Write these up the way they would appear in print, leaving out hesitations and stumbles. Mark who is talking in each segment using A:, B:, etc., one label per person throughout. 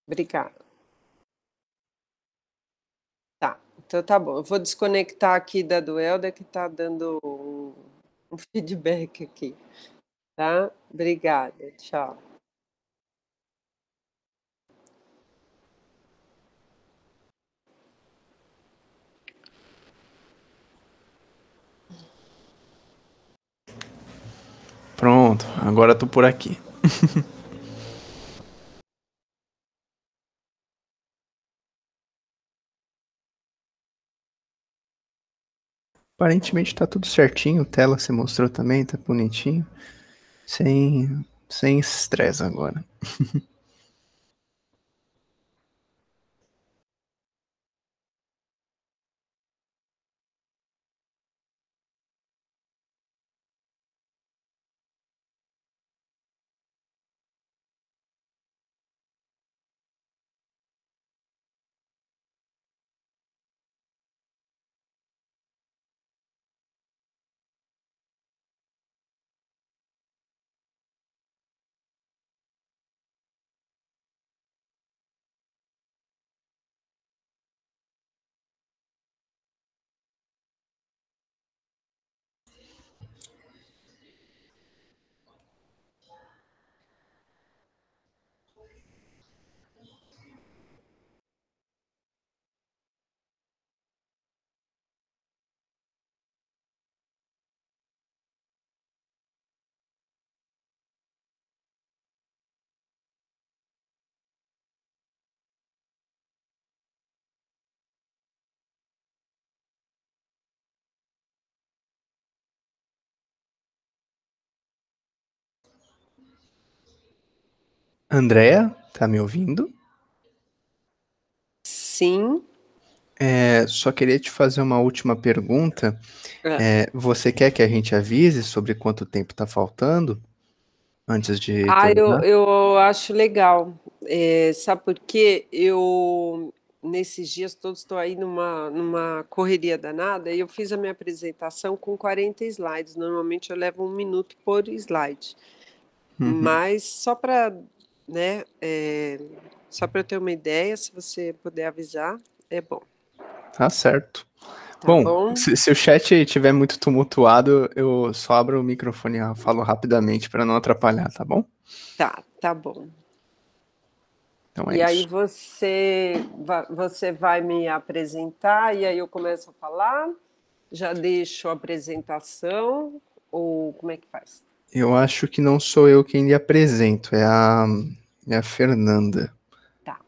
A: Obrigada. Tá, então tá bom. Eu vou desconectar aqui da do Helder que tá dando um feedback aqui, tá? Obrigada, tchau.
B: Pronto, agora tô por aqui. Aparentemente tá tudo certinho, tela você mostrou também, tá bonitinho. Sem estresse agora. Andrea, tá me ouvindo?
A: Sim.
B: Só queria te fazer uma última pergunta.
A: É.
B: Você quer que a gente avise sobre quanto tempo tá faltando antes de
A: Ah, eu,
B: terminar?
A: eu acho legal. Sabe por quê? Eu, nesses dias todos, estou aí numa correria danada e eu fiz a minha apresentação com 40 slides. Normalmente eu levo 1 minuto por slide.
B: Uhum.
A: Mas só para, né, só para eu ter uma ideia, se você puder avisar, é bom.
B: Tá certo.
A: Tá
B: Bom,
A: bom?
B: se o chat estiver muito tumultuado, eu só abro o microfone e falo rapidamente para não atrapalhar, tá bom?
A: Tá, tá bom.
B: Então é
A: E aí
B: isso.
A: você vai me apresentar e aí eu começo a falar? Já deixo a apresentação ou como é que faz?
B: Eu acho que não sou eu quem lhe apresento, é a Fernanda.
A: Tá.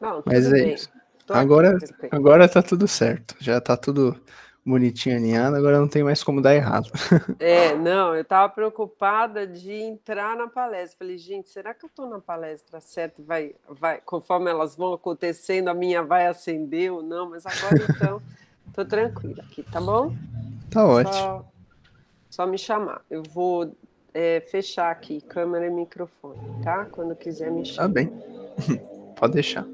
A: Não,
B: Mas
A: tudo
B: é
A: bem.
B: isso.
A: Tô aqui,
B: Agora,
A: perfeito.
B: agora tá tudo certo. Já tá tudo bonitinho alinhado, agora não tem mais como dar errado.
A: Não, eu estava preocupada de entrar na palestra. Falei, gente, será que eu estou na palestra certa? Conforme elas vão acontecendo, a minha vai acender ou não? Mas agora então, estou tranquila aqui, tá bom?
B: Tá ótimo.
A: Só, só me chamar. Eu vou, fechar aqui câmera e microfone, tá? Quando quiser me
B: Tá
A: chama.
B: bem. Pode deixar.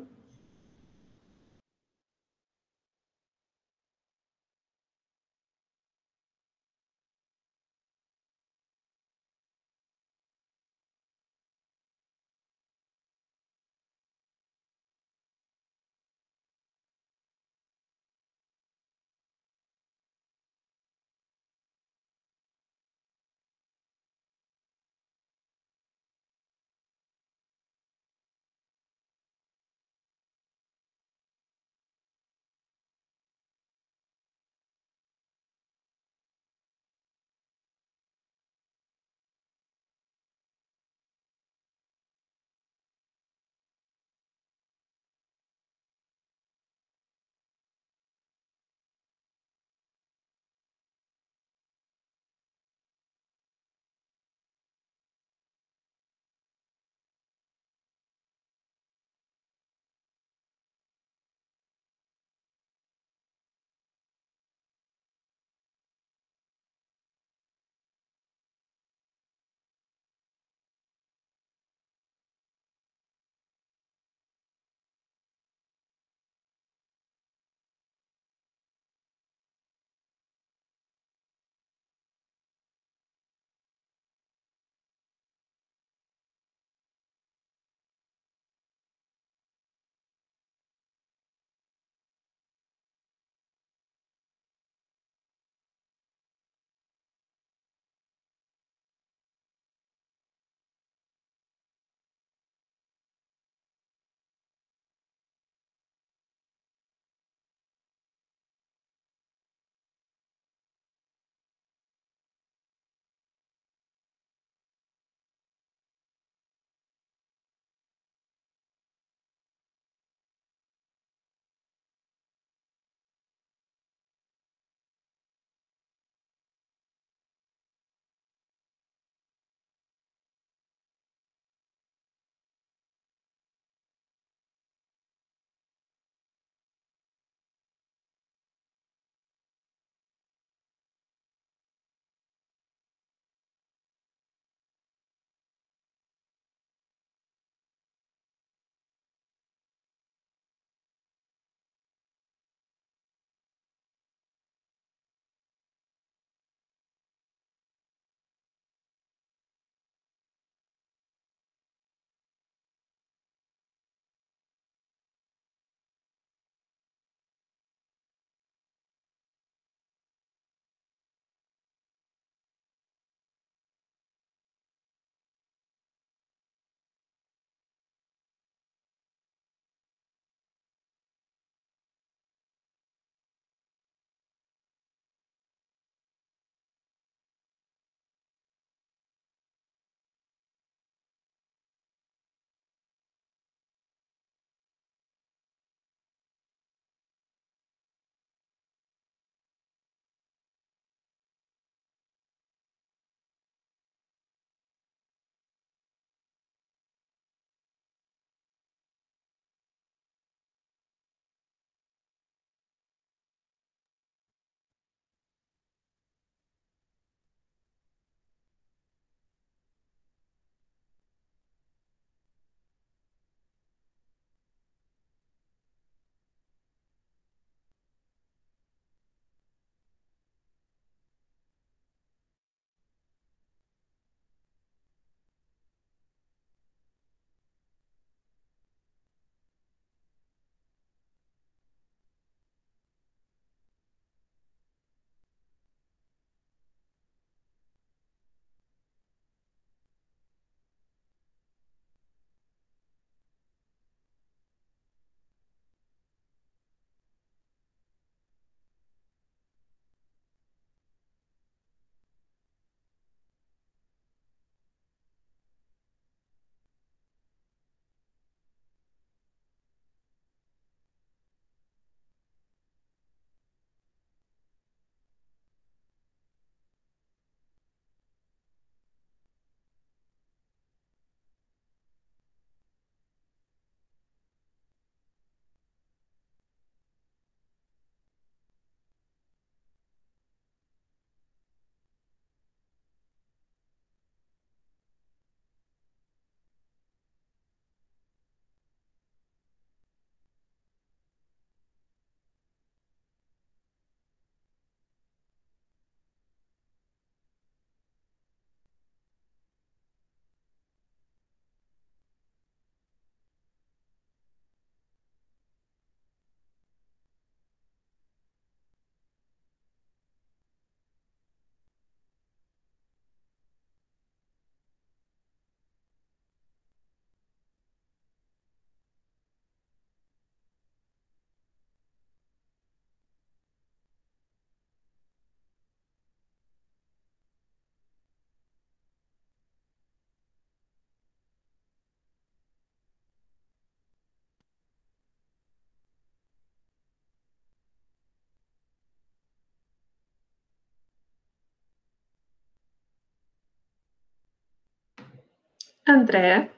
C: André.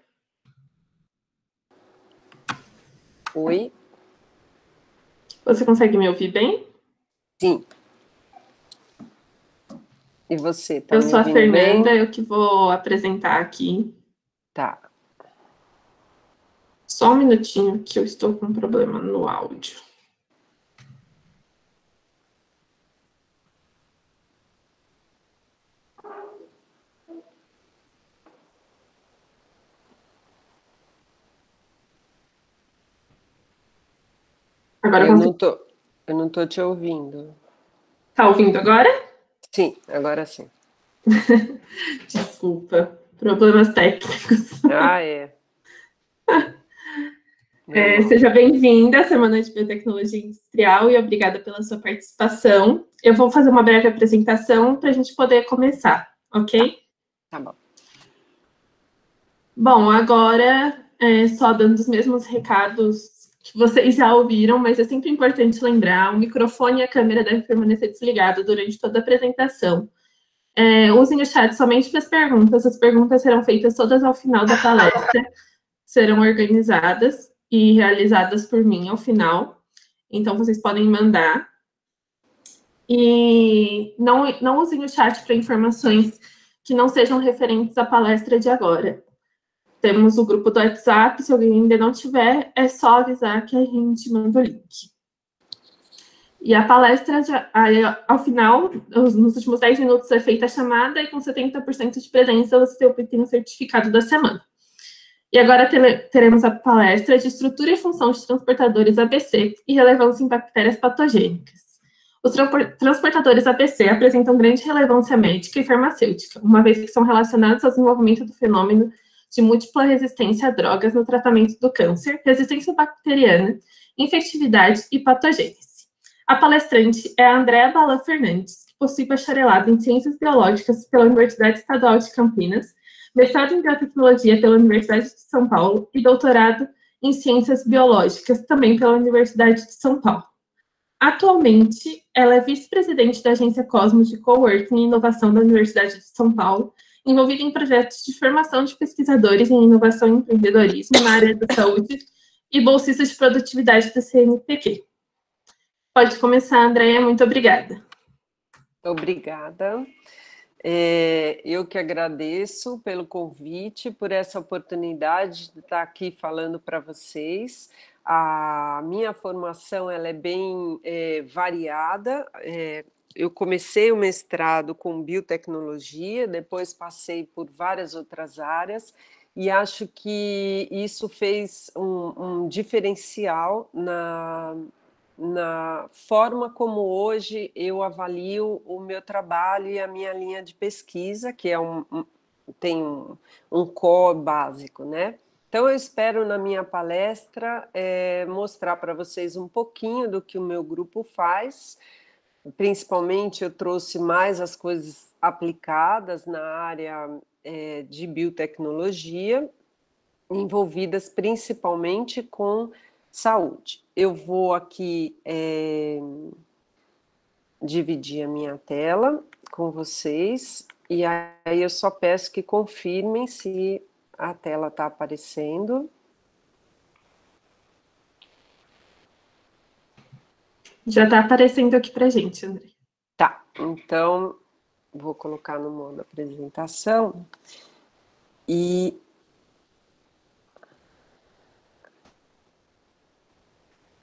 A: Oi.
C: Você consegue me ouvir bem?
A: Sim. E você, tá
C: Eu
A: me
C: sou a
A: ouvindo
C: Fernanda,
A: bem?
C: eu que vou apresentar aqui.
A: Tá.
C: Só um minutinho que eu estou com um problema no áudio. Agora vamos...
A: Eu não tô te ouvindo.
C: Tá ouvindo agora?
A: Sim, agora sim.
C: Desculpa, problemas técnicos.
A: Ah, é. Normal.
C: Seja bem-vinda à Semana de Biotecnologia Industrial e obrigada pela sua participação. Eu vou fazer uma breve apresentação para a gente poder começar, ok?
A: Tá bom.
C: Bom, agora, só dando os mesmos recados que vocês já ouviram, mas é sempre importante lembrar, o microfone e a câmera devem permanecer desligados durante toda a apresentação. Usem o chat somente para as perguntas serão feitas todas ao final da palestra, serão organizadas e realizadas por mim ao final, então vocês podem mandar. E não usem o chat para informações que não sejam referentes à palestra de agora. Temos o grupo do WhatsApp, se alguém ainda não tiver, é só avisar que a gente manda o link. E a palestra, ao final, nos últimos 10 minutos é feita a chamada e com 70% de presença você obtém o certificado da semana. E agora teremos a palestra de estrutura e função de transportadores ABC e relevância em bactérias patogênicas. Os transportadores ABC apresentam grande relevância médica e farmacêutica, uma vez que são relacionados ao desenvolvimento do fenômeno de múltipla resistência a drogas no tratamento do câncer, resistência bacteriana, infectividade e patogênese. A palestrante é a Andréa Balan Fernandes, que possui bacharelado em Ciências Biológicas pela Universidade Estadual de Campinas, mestrado em Biotecnologia pela Universidade de São Paulo e doutorado em Ciências Biológicas, também pela Universidade de São Paulo. Atualmente, ela é vice-presidente da Agência Cosmos de Coworking e Inovação da Universidade de São Paulo, envolvida em projetos de formação de pesquisadores em inovação e empreendedorismo na área da saúde e bolsistas de produtividade da CNPq. Pode começar, Andréia, muito obrigada.
A: Obrigada. Eu que agradeço pelo convite, por essa oportunidade de estar aqui falando para vocês. A minha formação ela é bem variada. Eu comecei o mestrado com biotecnologia, depois passei por várias outras áreas e acho que isso fez um diferencial na forma como hoje eu avalio o meu trabalho e a minha linha de pesquisa, que é tem um core básico, né? Então, eu espero na minha palestra mostrar para vocês um pouquinho do que o meu grupo faz. Principalmente, eu trouxe mais as coisas aplicadas na área de biotecnologia, envolvidas principalmente com saúde. Eu vou aqui dividir a minha tela com vocês e aí eu só peço que confirmem se a tela está aparecendo.
C: Já está aparecendo aqui para a gente, André.
A: Tá, então vou colocar no modo apresentação e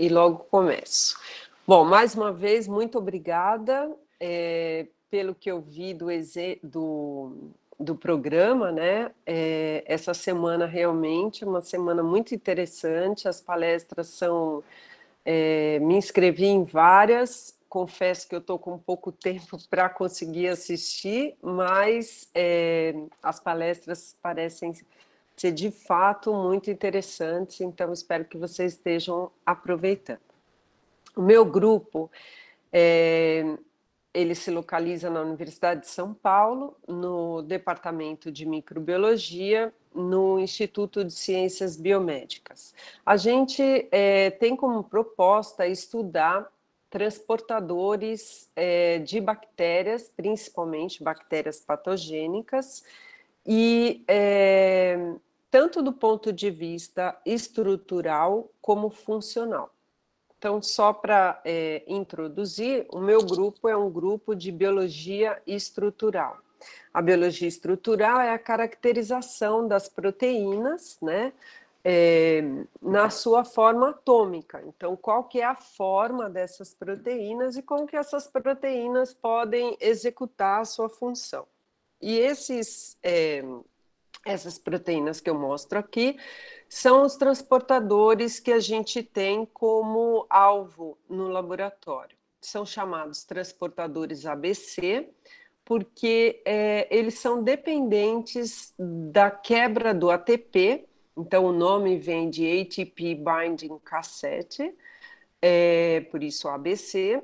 A: logo começo. Bom, mais uma vez, muito obrigada pelo que eu vi do programa, né? Essa semana realmente é uma semana muito interessante, as palestras são... me inscrevi em várias, confesso que eu estou com pouco tempo para conseguir assistir, mas as palestras parecem ser de fato muito interessantes, então espero que vocês estejam aproveitando. O meu grupo, ele se localiza na Universidade de São Paulo, no Departamento de Microbiologia, no Instituto de Ciências Biomédicas. A gente tem como proposta estudar transportadores de bactérias, principalmente bactérias patogênicas, e tanto do ponto de vista estrutural como funcional. Então, só para introduzir, o meu grupo é um grupo de biologia estrutural. A biologia estrutural é a caracterização das proteínas, né, na sua forma atômica. Então, qual que é a forma dessas proteínas e como que essas proteínas podem executar a sua função. E essas proteínas que eu mostro aqui são os transportadores que a gente tem como alvo no laboratório. São chamados transportadores ABC, porque eles são dependentes da quebra do ATP, então o nome vem de ATP Binding Cassette, por isso ABC,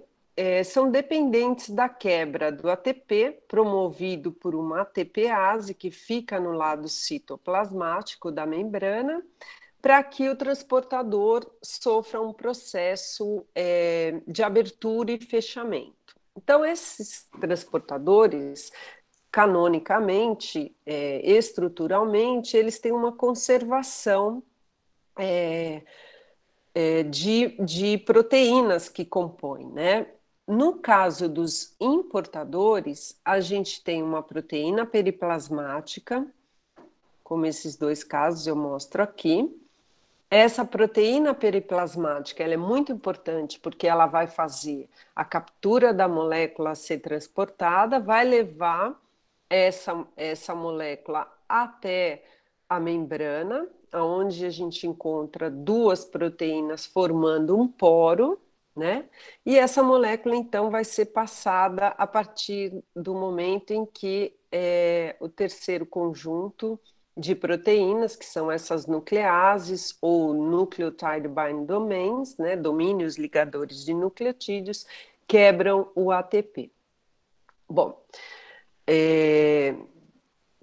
A: são dependentes da quebra do ATP, promovido por uma ATPase, que fica no lado citoplasmático da membrana, para que o transportador sofra um processo de abertura e fechamento. Então, esses transportadores, canonicamente, estruturalmente, eles têm uma conservação de proteínas que compõem, né? No caso dos importadores, a gente tem uma proteína periplasmática, como esses dois casos eu mostro aqui. Essa proteína periplasmática ela é muito importante porque ela vai fazer a captura da molécula a ser transportada, vai levar essa molécula até a membrana, onde a gente encontra duas proteínas formando um poro, né? E essa molécula, então, vai ser passada a partir do momento em que o terceiro conjunto de proteínas, que são essas nucleases ou nucleotide binding domains, né? Domínios ligadores de nucleotídeos, quebram o ATP. Bom,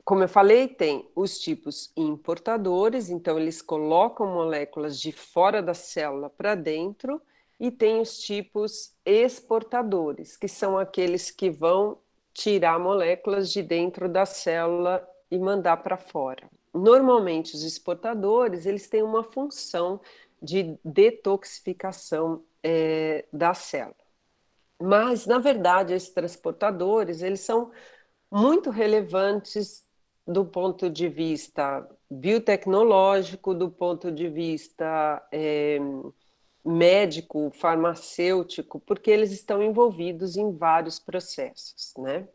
A: como eu falei, tem os tipos importadores, então eles colocam moléculas de fora da célula para dentro, e tem os tipos exportadores, que são aqueles que vão tirar moléculas de dentro da célula e mandar para fora. Normalmente, os exportadores, eles têm uma função de detoxificação da célula. Mas, na verdade, esses transportadores, eles são muito relevantes do ponto de vista biotecnológico, do ponto de vista médico, farmacêutico, porque eles estão envolvidos em vários processos, né?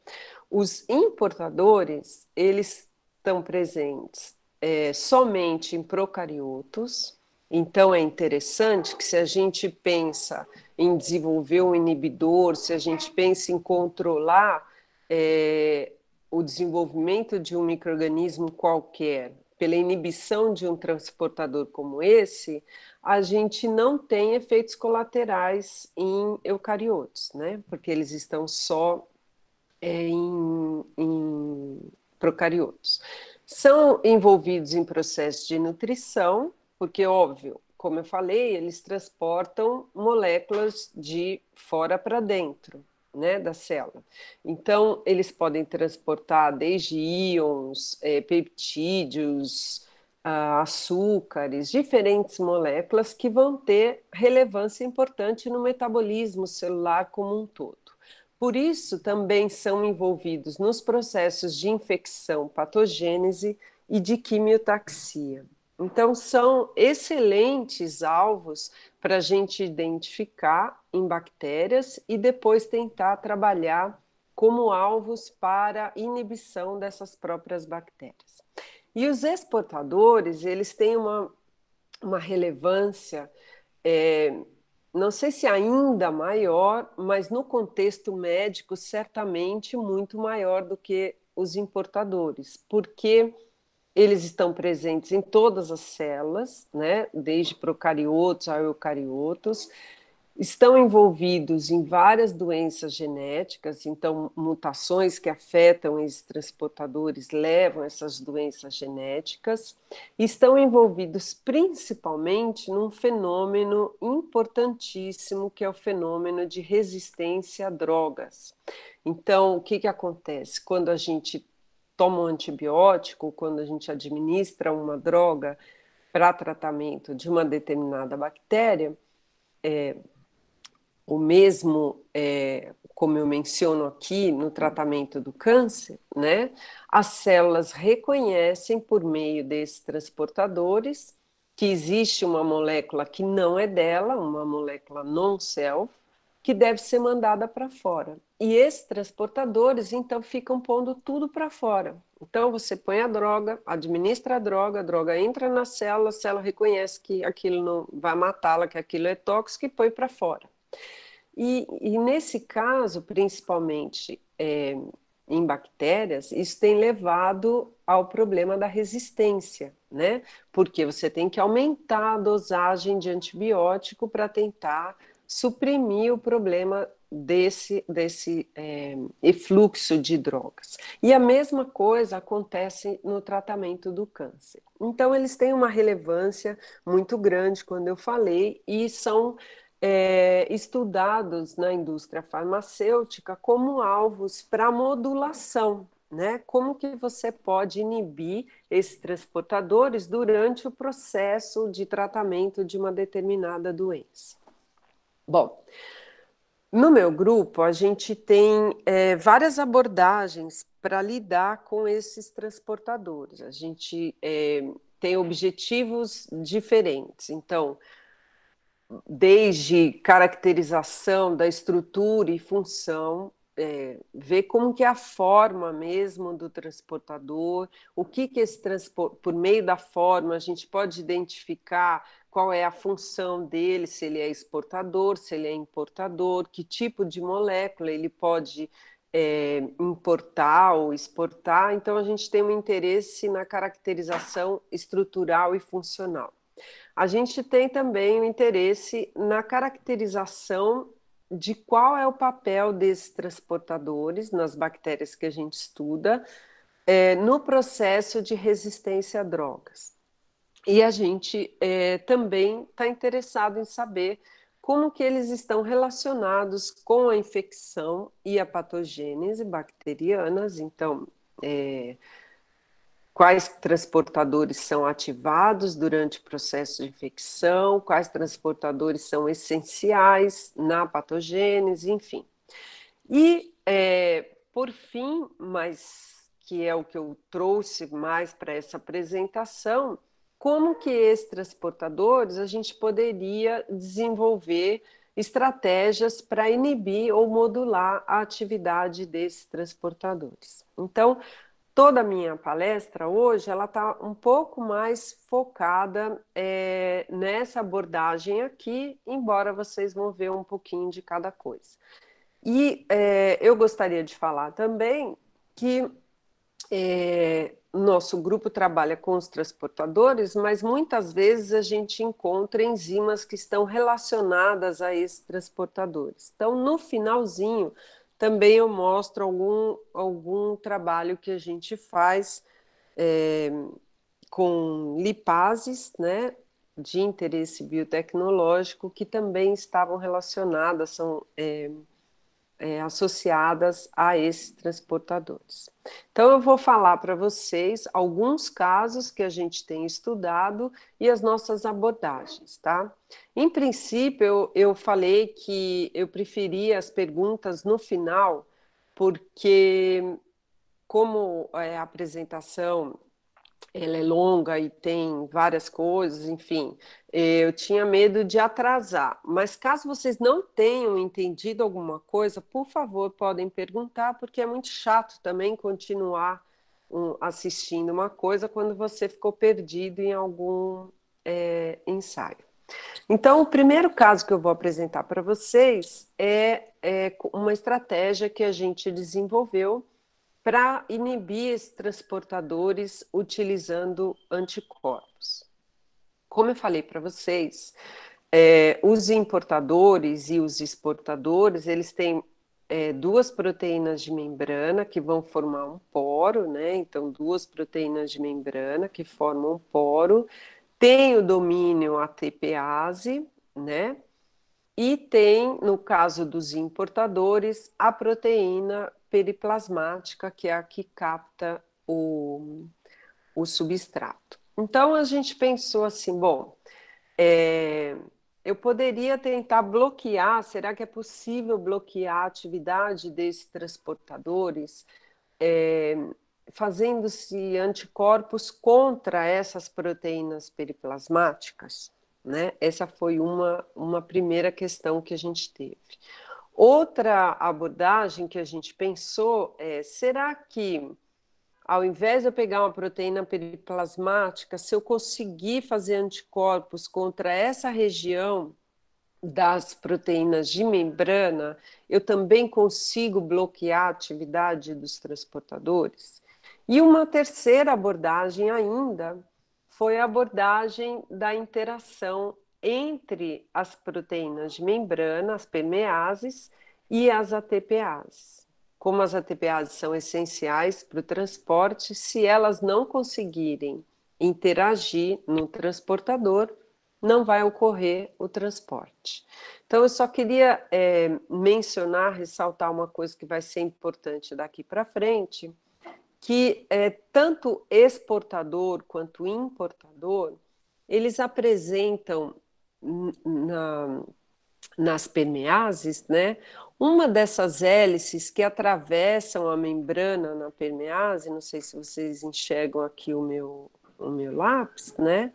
A: Os importadores, eles estão presentes somente em procariotos, então é interessante que se a gente pensa em desenvolver um inibidor, se a gente pensa em controlar o desenvolvimento de um micro-organismo qualquer pela inibição de um transportador como esse, a gente não tem efeitos colaterais em eucariotos, né? Porque eles estão só em procariotos. São envolvidos em processos de nutrição, porque, óbvio, como eu falei, eles transportam moléculas de fora para dentro, né, da célula. Então, eles podem transportar desde íons, peptídeos, açúcares, diferentes moléculas que vão ter relevância importante no metabolismo celular como um todo. Por isso, também são envolvidos nos processos de infecção, patogênese e de quimiotaxia. Então, são excelentes alvos para a gente identificar em bactérias e depois tentar trabalhar como alvos para inibição dessas próprias bactérias. E os exportadores, eles têm uma relevância, não sei se ainda maior, mas no contexto médico, certamente muito maior do que os importadores, porque eles estão presentes em todas as células, né? Desde procariotos a eucariotos, estão envolvidos em várias doenças genéticas, então mutações que afetam esses transportadores levam essas doenças genéticas, e estão envolvidos principalmente num fenômeno importantíssimo, que é o fenômeno de resistência a drogas. Então, o que acontece? Quando a gente toma um antibiótico, quando a gente administra uma droga para tratamento de uma determinada bactéria, o mesmo, como eu menciono aqui no tratamento do câncer, né? As células reconhecem por meio desses transportadores que existe uma molécula que não é dela, uma molécula non-self, que deve ser mandada para fora. E esses transportadores, então, ficam pondo tudo para fora. Então, você põe a droga, administra a droga entra na célula, a célula reconhece que aquilo não vai matá-la, que aquilo é tóxico e põe para fora. E nesse caso, principalmente em bactérias, isso tem levado ao problema da resistência, né? Porque você tem que aumentar a dosagem de antibiótico para tentar suprimir o problema desse efluxo de drogas. E a mesma coisa acontece no tratamento do câncer. Então, eles têm uma relevância muito grande, quando eu falei, e são estudados na indústria farmacêutica como alvos para modulação, né? Como que você pode inibir esses transportadores durante o processo de tratamento de uma determinada doença. Bom, no meu grupo a gente tem várias abordagens para lidar com esses transportadores. A gente tem objetivos diferentes. Então, desde caracterização da estrutura e função, ver como que é a forma mesmo do transportador, o que esse por meio da forma a gente pode identificar qual é a função dele, se ele é exportador, se ele é importador, que tipo de molécula ele pode importar ou exportar. Então a gente tem um interesse na caracterização estrutural e funcional. A gente tem também o interesse na caracterização de qual é o papel desses transportadores nas bactérias que a gente estuda no processo de resistência a drogas. E a gente também está interessado em saber como que eles estão relacionados com a infecção e a patogênese bacterianas. Então, quais transportadores são ativados durante o processo de infecção, quais transportadores são essenciais na patogênese, enfim. E, por fim, mas que é o que eu trouxe mais para essa apresentação, como que esses transportadores a gente poderia desenvolver estratégias para inibir ou modular a atividade desses transportadores. Então, toda a minha palestra hoje, ela está um pouco mais focada nessa abordagem aqui, embora vocês vão ver um pouquinho de cada coisa. E eu gostaria de falar também que nosso grupo trabalha com os transportadores, mas muitas vezes a gente encontra enzimas que estão relacionadas a esses transportadores. Então, no finalzinho, também eu mostro algum trabalho que a gente faz com lipases, né, de interesse biotecnológico, que também estavam relacionadas, são associadas a esses transportadores. Então, eu vou falar para vocês alguns casos que a gente tem estudado e as nossas abordagens, tá? Em princípio, eu falei que eu preferia as perguntas no final, porque como a apresentação ela é longa e tem várias coisas, enfim, eu tinha medo de atrasar. Mas caso vocês não tenham entendido alguma coisa, por favor, podem perguntar, porque é muito chato também continuar assistindo uma coisa quando você ficou perdido em algum ensaio. Então, o primeiro caso que eu vou apresentar para vocês é uma estratégia que a gente desenvolveu para inibir esses transportadores utilizando anticorpos. Como eu falei para vocês, os importadores e os exportadores, eles têm duas proteínas de membrana que vão formar um poro, né? Então, duas proteínas de membrana que formam um poro, tem o domínio ATPase, né? E tem, no caso dos importadores, a proteína periplasmática, que é a que capta o, o substrato. Então, a gente pensou assim, bom, eu poderia tentar bloquear, será que é possível bloquear a atividade desses transportadores, fazendo-se anticorpos contra essas proteínas periplasmáticas? Né? Essa foi uma primeira questão que a gente teve. Outra abordagem que a gente pensou é, será que ao invés de eu pegar uma proteína periplasmática, se eu conseguir fazer anticorpos contra essa região das proteínas de membrana, eu também consigo bloquear a atividade dos transportadores? E uma terceira abordagem ainda foi a abordagem da interação entre as proteínas de membrana, as permeases, e as ATPases. Como as ATPases são essenciais para o transporte, se elas não conseguirem interagir no transportador, não vai ocorrer o transporte. Então, eu só queria mencionar, ressaltar uma coisa que vai ser importante daqui para frente, que tanto exportador quanto importador, eles apresentam nas permeases, né, uma dessas hélices que atravessam a membrana na permease, não sei se vocês enxergam aqui o meu lápis, né,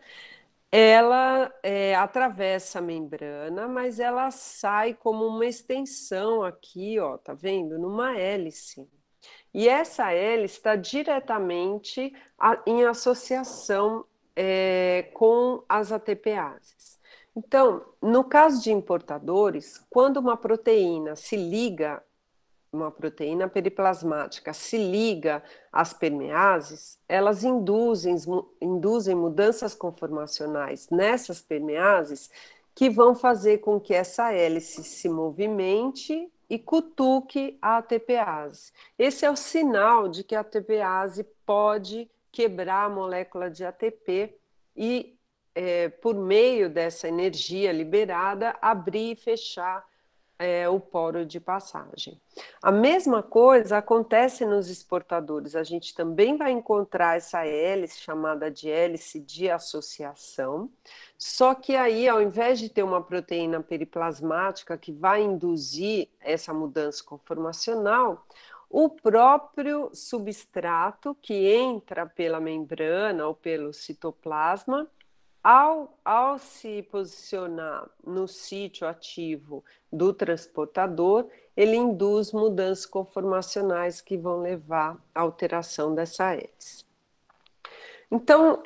A: ela atravessa a membrana, mas ela sai como uma extensão aqui, ó, tá vendo? Numa hélice. E essa hélice está diretamente em associação com as ATPases. Então, no caso de importadores, quando uma proteína se liga, uma proteína periplasmática se liga às permeases, elas induzem mudanças conformacionais nessas permeases que vão fazer com que essa hélice se movimente e cutuque a ATPase. Esse é o sinal de que a ATPase pode quebrar a molécula de ATP e, por meio dessa energia liberada, abrir e fechar o poro de passagem. A mesma coisa acontece nos exportadores. A gente também vai encontrar essa hélice, chamada de hélice de associação, só que aí, ao invés de ter uma proteína periplasmática que vai induzir essa mudança conformacional, o próprio substrato que entra pela membrana ou pelo citoplasma, ao se posicionar no sítio ativo do transportador, ele induz mudanças conformacionais que vão levar à alteração dessa hélice. Então,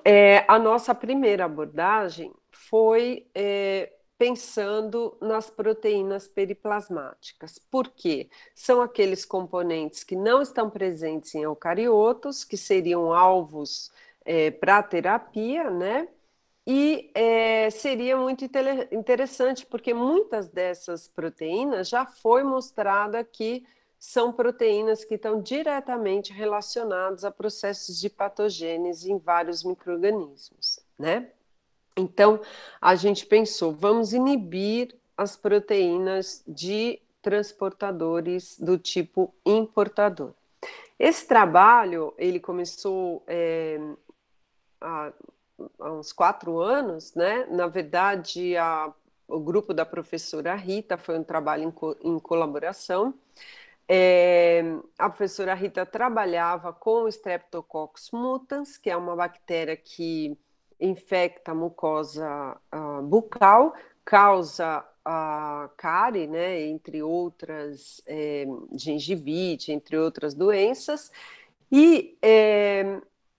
A: a nossa primeira abordagem foi pensando nas proteínas periplasmáticas. Por quê? São aqueles componentes que não estão presentes em eucariotos, que seriam alvos para a terapia, né? E seria muito interessante, porque muitas dessas proteínas já foi mostrada que são proteínas que estão diretamente relacionadas a processos de patogênese em vários micro-organismos, né? Então, a gente pensou, vamos inibir as proteínas de transportadores do tipo importador. Esse trabalho, ele começou há uns 4 anos, né? Na verdade, o grupo da professora Rita foi um trabalho em colaboração. A professora Rita trabalhava com o Streptococcus mutans, que é uma bactéria que infecta a mucosa bucal, causa a cárie, né, entre outras, gengivite, entre outras doenças, e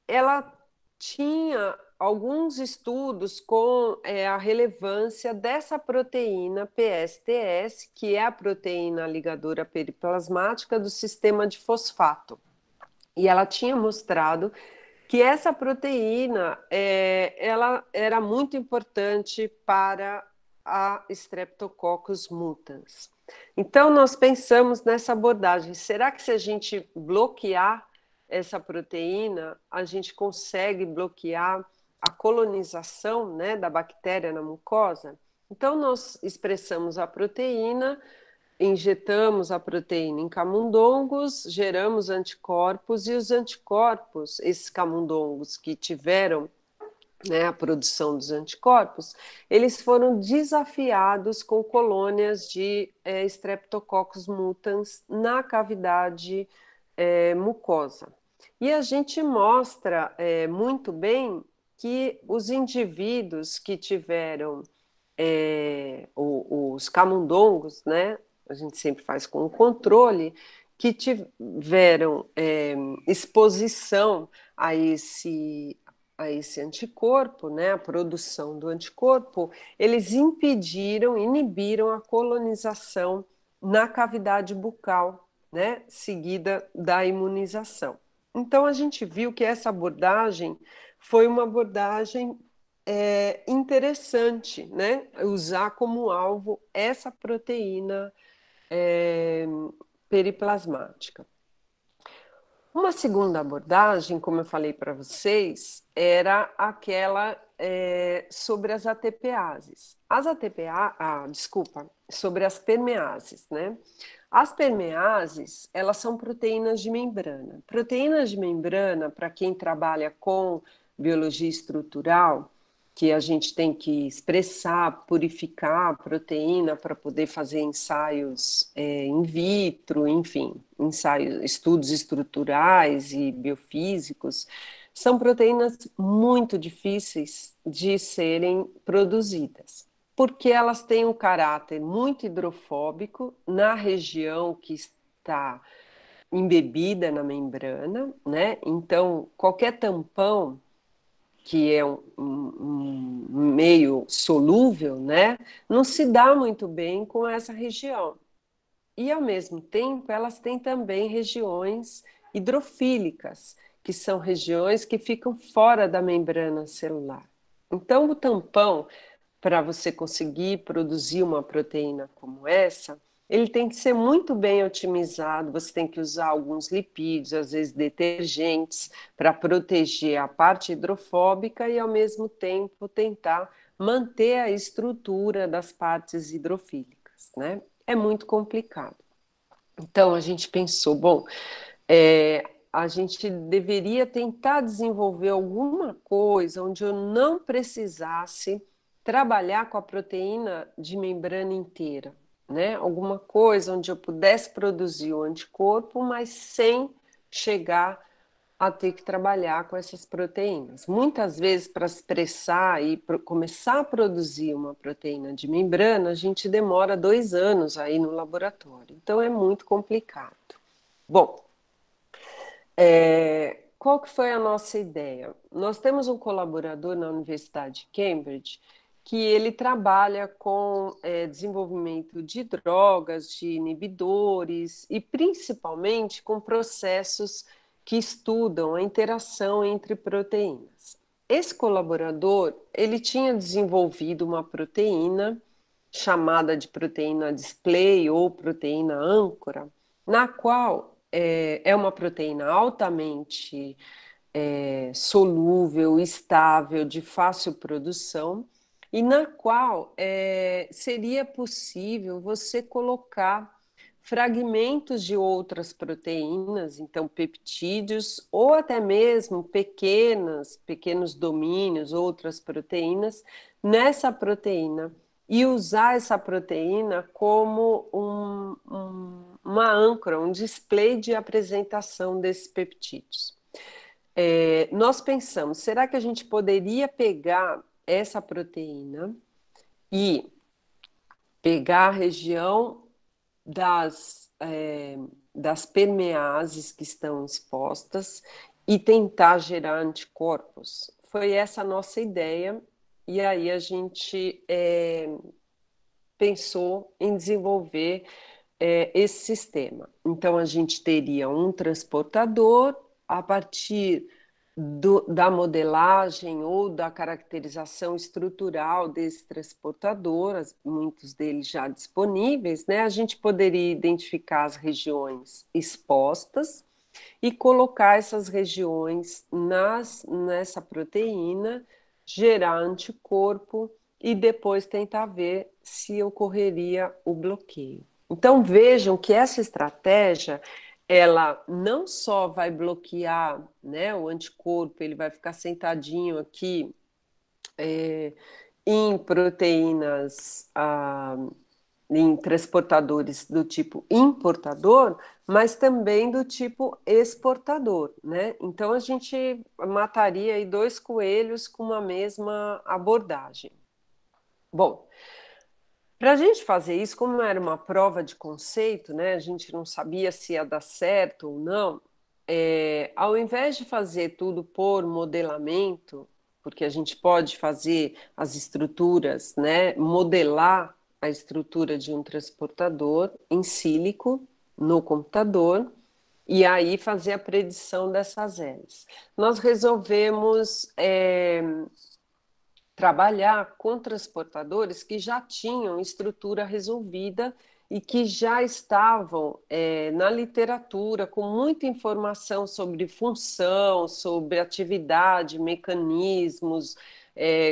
A: ela tinha alguns estudos com a relevância dessa proteína PSTS, que é a proteína ligadora periplasmática do sistema de fosfato. E ela tinha mostrado que essa proteína ela era muito importante para a Streptococcus mutans. Então, nós pensamos nessa abordagem. Será que se a gente bloquear essa proteína, a gente consegue bloquear a colonização, né, da bactéria na mucosa? Então, nós expressamos a proteína injetamos a proteína em camundongos, geramos anticorpos, e os anticorpos, esses camundongos que tiveram, né, a produção dos anticorpos, eles foram desafiados com colônias de Streptococcus mutans na cavidade mucosa. E a gente mostra muito bem que os indivíduos que tiveram os camundongos, né, a gente sempre faz com o controle, que tiveram exposição a esse anticorpo, né, a produção do anticorpo, eles inibiram a colonização na cavidade bucal, né, seguida da imunização. Então, a gente viu que essa abordagem foi uma abordagem interessante, né, usar como alvo essa proteína periplasmática. Uma segunda abordagem, como eu falei para vocês, era aquela sobre as ATPases. Sobre as permeases, né? As permeases, elas são proteínas de membrana. Proteínas de membrana, para quem trabalha com biologia estrutural, que a gente tem que expressar, purificar a proteína para poder fazer ensaios in vitro, enfim, estudos estruturais e biofísicos, são proteínas muito difíceis de serem produzidas, porque elas têm um caráter muito hidrofóbico na região que está embebida na membrana, né? Então, qualquer tampão que é um meio solúvel, né, não se dá muito bem com essa região. E, ao mesmo tempo, elas têm também regiões hidrofílicas, que são regiões que ficam fora da membrana celular. Então, o tampão, para você conseguir produzir uma proteína como essa, ele tem que ser muito bem otimizado, você tem que usar alguns lipídios, às vezes detergentes, para proteger a parte hidrofóbica e, ao mesmo tempo, tentar manter a estrutura das partes hidrofílicas, né? É muito complicado. Então, a gente pensou, bom, a gente deveria tentar desenvolver alguma coisa onde eu não precisasse trabalhar com a proteína de membrana inteira, né? Alguma coisa onde eu pudesse produzir o anticorpo, mas sem chegar a ter que trabalhar com essas proteínas. Muitas vezes, para expressar e começar a produzir uma proteína de membrana, a gente demora 2 anos aí no laboratório. Então, é muito complicado. Bom, qual que foi a nossa ideia? Nós temos um colaborador na Universidade de Cambridge que ele trabalha com desenvolvimento de drogas, de inibidores e principalmente com processos que estudam a interação entre proteínas. Esse colaborador, ele tinha desenvolvido uma proteína chamada de proteína display ou proteína âncora, na qual é uma proteína altamente solúvel, estável, de fácil produção, e na qual seria possível você colocar fragmentos de outras proteínas, então peptídeos, ou até mesmo pequenos domínios, outras proteínas, nessa proteína, e usar essa proteína como uma âncora, um display de apresentação desses peptídeos. Nós pensamos, será que a gente poderia pegar essa proteína e pegar a região das permeases que estão expostas e tentar gerar anticorpos? Foi essa a nossa ideia, e aí a gente pensou em desenvolver esse sistema. Então, a gente teria um transportador a partir da modelagem ou da caracterização estrutural desse transportador, muitos deles já disponíveis, né? A gente poderia identificar as regiões expostas e colocar essas regiões nessa proteína, gerar anticorpo e depois tentar ver se ocorreria o bloqueio. Então, vejam que essa estratégia, ela não só vai bloquear, né, o anticorpo, ele vai ficar sentadinho aqui em proteínas, em transportadores do tipo importador, mas também do tipo exportador, né? Então, a gente mataria aí dois coelhos com uma mesma abordagem. Bom, para a gente fazer isso, como era uma prova de conceito, né, a gente não sabia se ia dar certo ou não, ao invés de fazer tudo por modelamento, porque a gente pode fazer as estruturas, né, modelar a estrutura de um transportador em sílico no computador e aí fazer a predição dessas hélices. Nós resolvemos trabalhar com transportadores que já tinham estrutura resolvida e que já estavam na literatura com muita informação sobre função, sobre atividade, mecanismos,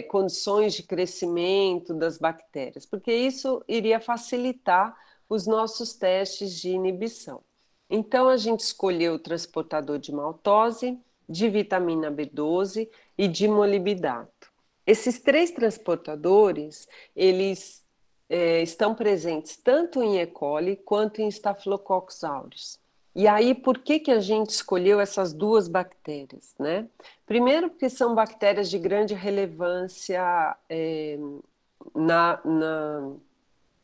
A: condições de crescimento das bactérias, porque isso iria facilitar os nossos testes de inibição. Então, a gente escolheu o transportador de maltose, de vitamina B12 e de molibdato. Esses três transportadores, eles estão presentes tanto em E. coli quanto em Staphylococcus aureus. E aí, por que que a gente escolheu essas duas bactérias, né? Primeiro, porque são bactérias de grande relevância na, na,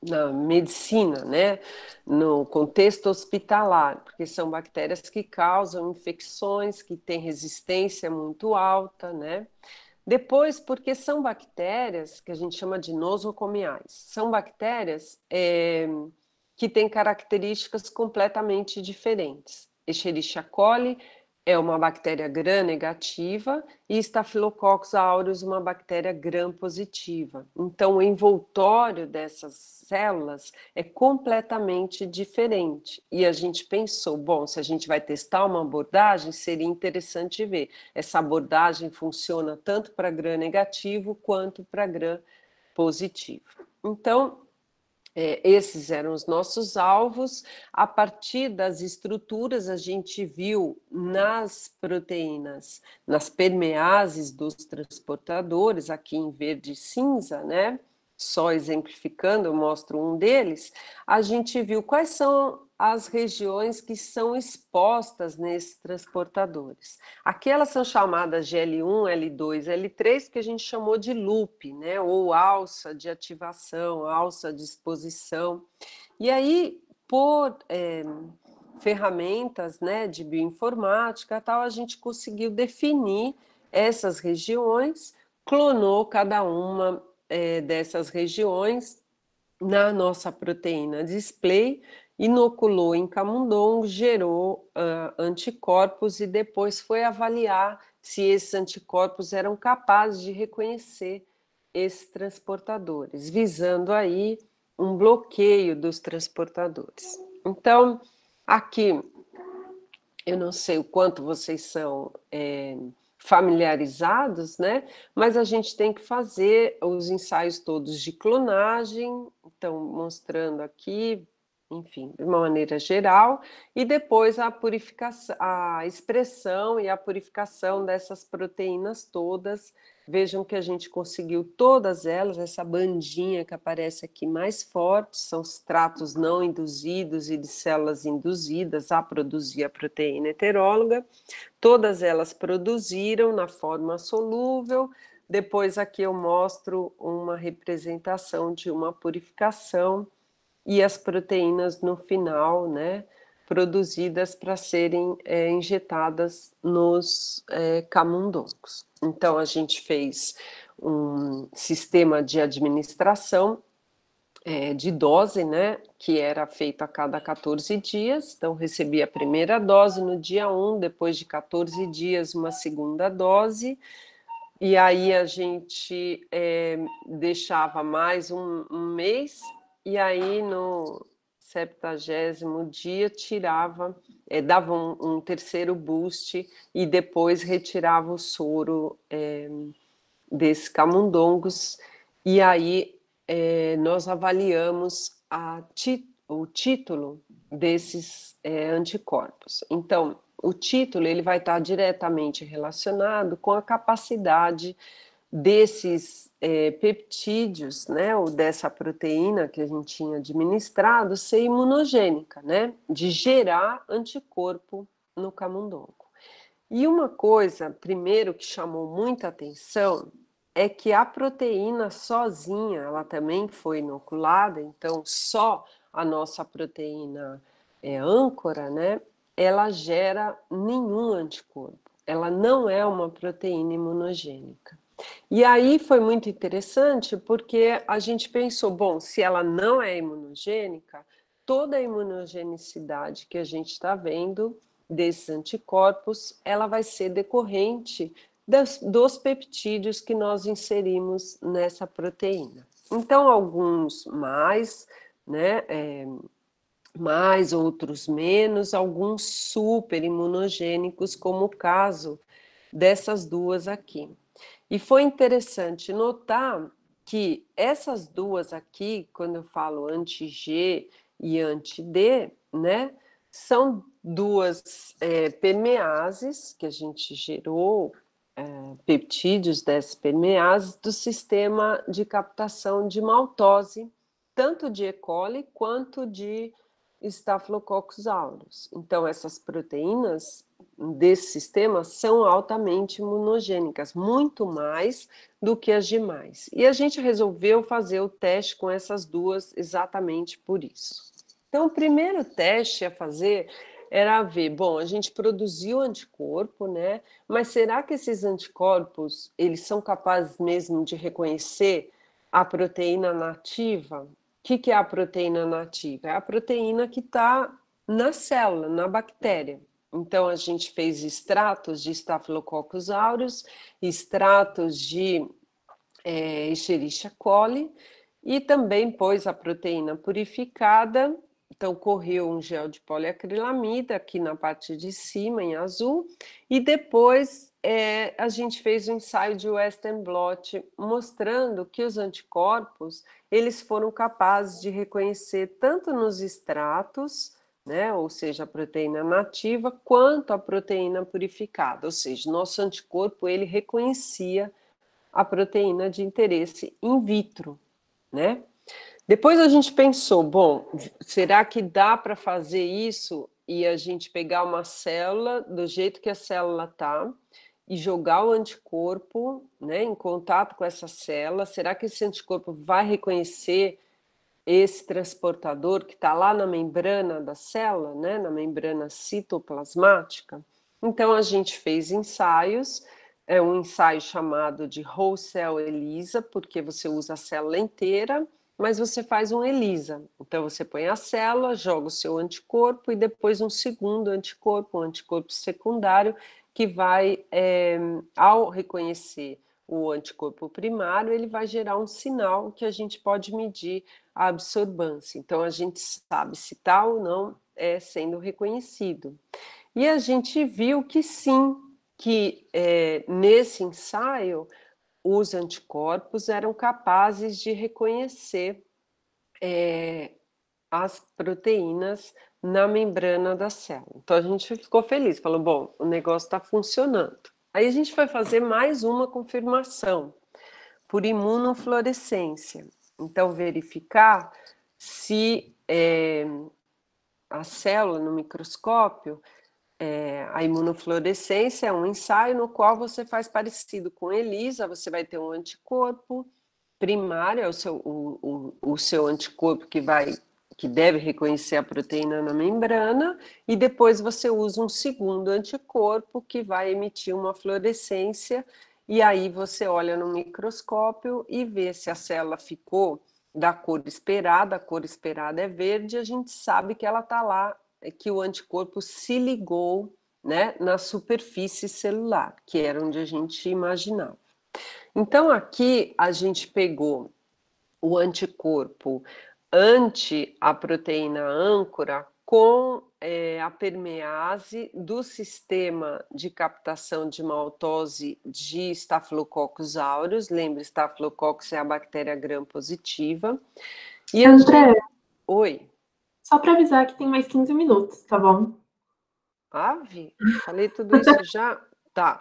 A: na medicina, né? No contexto hospitalar, porque são bactérias que causam infecções, que têm resistência muito alta, né? Depois, porque são bactérias que a gente chama de nosocomiais. São bactérias que têm características completamente diferentes. Escherichia coli é uma bactéria gram-negativa e Staphylococcus aureus uma bactéria gram-positiva. Então, o envoltório dessas células é completamente diferente. E a gente pensou, bom, se a gente vai testar uma abordagem, seria interessante ver. Essa abordagem funciona tanto para gram-negativo quanto para gram-positivo. Então, esses eram os nossos alvos. A partir das estruturas, a gente viu nas proteínas, nas permeases dos transportadores, aqui em verde e cinza, né? Só exemplificando, eu mostro um deles. A gente viu quais são as regiões que são expostas nesses transportadores. Aqui elas são chamadas de L1, L2, L3, que a gente chamou de loop, né? Ou alça de ativação, alça de exposição. E aí, por ferramentas, né, de bioinformática, tal, a gente conseguiu definir essas regiões, clonou cada uma dessas regiões na nossa proteína display, inoculou em camundongo, gerou anticorpos e depois foi avaliar se esses anticorpos eram capazes de reconhecer esses transportadores, visando aí um bloqueio dos transportadores. Então, aqui, eu não sei o quanto vocês são familiarizados, né? Mas a gente tem que fazer os ensaios todos de clonagem, então mostrando aqui, enfim, de uma maneira geral, e depois a purificação, a expressão e a purificação dessas proteínas todas. Vejam que a gente conseguiu todas elas, essa bandinha que aparece aqui mais forte, são os tratos não induzidos e de células induzidas a produzir a proteína heteróloga. Todas elas produziram na forma solúvel. Depois aqui eu mostro uma representação de uma purificação e as proteínas no final, né, produzidas para serem injetadas nos camundongos. Então, a gente fez um sistema de administração de dose, né, que era feito a cada 14 dias. Então, recebi a primeira dose no dia 1, depois de 14 dias, uma segunda dose. E aí a gente deixava mais um mês, e aí no 70º dia tirava, dava um terceiro boost e depois retirava o soro desses camundongos. E aí nós avaliamos o título desses anticorpos. Então, o título ele vai estar diretamente relacionado com a capacidade desses peptídeos, né, ou dessa proteína que a gente tinha administrado, ser imunogênica, né, de gerar anticorpo no camundongo. E uma coisa, primeiro, que chamou muita atenção é que a proteína sozinha, ela também foi inoculada, então só a nossa proteína âncora, né, ela gera nenhum anticorpo. Ela não é uma proteína imunogênica. E aí foi muito interessante porque a gente pensou, bom, se ela não é imunogênica, toda a imunogenicidade que a gente está vendo desses anticorpos, ela vai ser decorrente dos peptídeos que nós inserimos nessa proteína. Então, alguns mais, né, mais, outros menos, alguns super imunogênicos, como o caso dessas duas aqui. E foi interessante notar que essas duas aqui, quando eu falo anti-G e anti-D, né, são duas permeases que a gente gerou, peptídeos dessas permeases do sistema de captação de maltose, tanto de E. coli quanto de Staphylococcus aureus. Então, essas proteínas desse sistema são altamente imunogênicas, muito mais do que as demais. E a gente resolveu fazer o teste com essas duas exatamente por isso. Então, o primeiro teste a fazer era ver, bom, a gente produziu anticorpo, né? Mas será que esses anticorpos, eles são capazes mesmo de reconhecer a proteína nativa? O que é a proteína nativa? É a proteína que está na célula, na bactéria. Então, a gente fez extratos de Staphylococcus aureus, extratos de Escherichia coli, e também pôs a proteína purificada. Então, correu um gel de poliacrilamida aqui na parte de cima, em azul, e depois a gente fez um ensaio de Western blot, mostrando que os anticorpos, eles foram capazes de reconhecer tanto nos extratos, né, ou seja, a proteína nativa, quanto a proteína purificada, ou seja, nosso anticorpo, ele reconhecia a proteína de interesse in vitro, né? Depois a gente pensou, bom, será que dá para fazer isso e a gente pegar uma célula do jeito que a célula está e jogar o anticorpo, né, em contato com essa célula? Será que esse anticorpo vai reconhecer esse transportador que está lá na membrana da célula, né, na membrana citoplasmática? Então a gente fez ensaios. É um ensaio chamado de Whole Cell ELISA, porque você usa a célula inteira, mas você faz um ELISA. Então, você põe a célula, joga o seu anticorpo e depois um segundo anticorpo, um anticorpo secundário, que vai, ao reconhecer o anticorpo primário, ele vai gerar um sinal que a gente pode medir a absorbância. Então, a gente sabe se está ou não sendo reconhecido. E a gente viu que sim, que nesse ensaio os anticorpos eram capazes de reconhecer as proteínas na membrana da célula. Então a gente ficou feliz, falou, bom, o negócio está funcionando. Aí a gente foi fazer mais uma confirmação por imunofluorescência. Então verificar se a célula no microscópio, a imunofluorescência é um ensaio no qual você faz parecido com ELISA, você vai ter um anticorpo primário, é o seu anticorpo que deve reconhecer a proteína na membrana, e depois você usa um segundo anticorpo que vai emitir uma fluorescência, e aí você olha no microscópio e vê se a célula ficou da cor esperada, a cor esperada é verde, a gente sabe que ela está lá, que o anticorpo se ligou, né, na superfície celular, que era onde a gente imaginava. Então, aqui a gente pegou o anticorpo ante a proteína âncora com a permease do sistema de captação de maltose de Staphylococcus aureus. Lembra, Staphylococcus é a bactéria gram positiva. E
C: André,
A: Oi.
C: Só para avisar que tem mais 15 minutos, tá bom?
A: Ave, falei tudo isso já? Tá.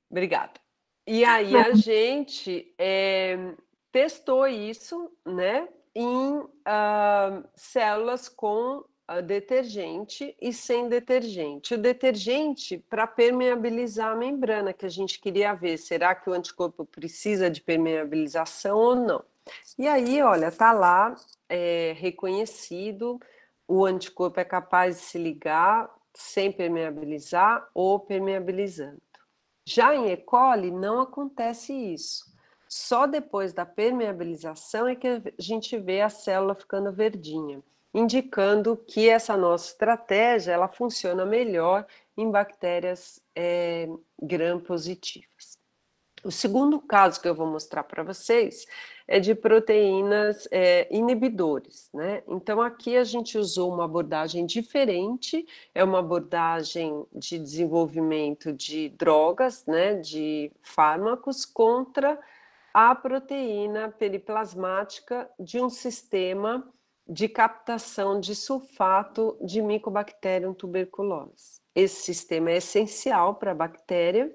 A: Obrigada. E aí a gente testou isso, né, em células com detergente e sem detergente. O detergente para permeabilizar a membrana, que a gente queria ver, será que o anticorpo precisa de permeabilização ou não? E aí, olha, tá lá reconhecido, o anticorpo é capaz de se ligar sem permeabilizar ou permeabilizando. Já em E. coli não acontece isso. Só depois da permeabilização é que a gente vê a célula ficando verdinha, indicando que essa nossa estratégia ela funciona melhor em bactérias gram-positivas. O segundo caso que eu vou mostrar para vocês é de proteínas inibidores, né? Então, aqui a gente usou uma abordagem diferente, é uma abordagem de desenvolvimento de drogas, né? De fármacos contra a proteína periplasmática de um sistema de captação de sulfato de Mycobacterium tuberculosis. Esse sistema é essencial para a bactéria.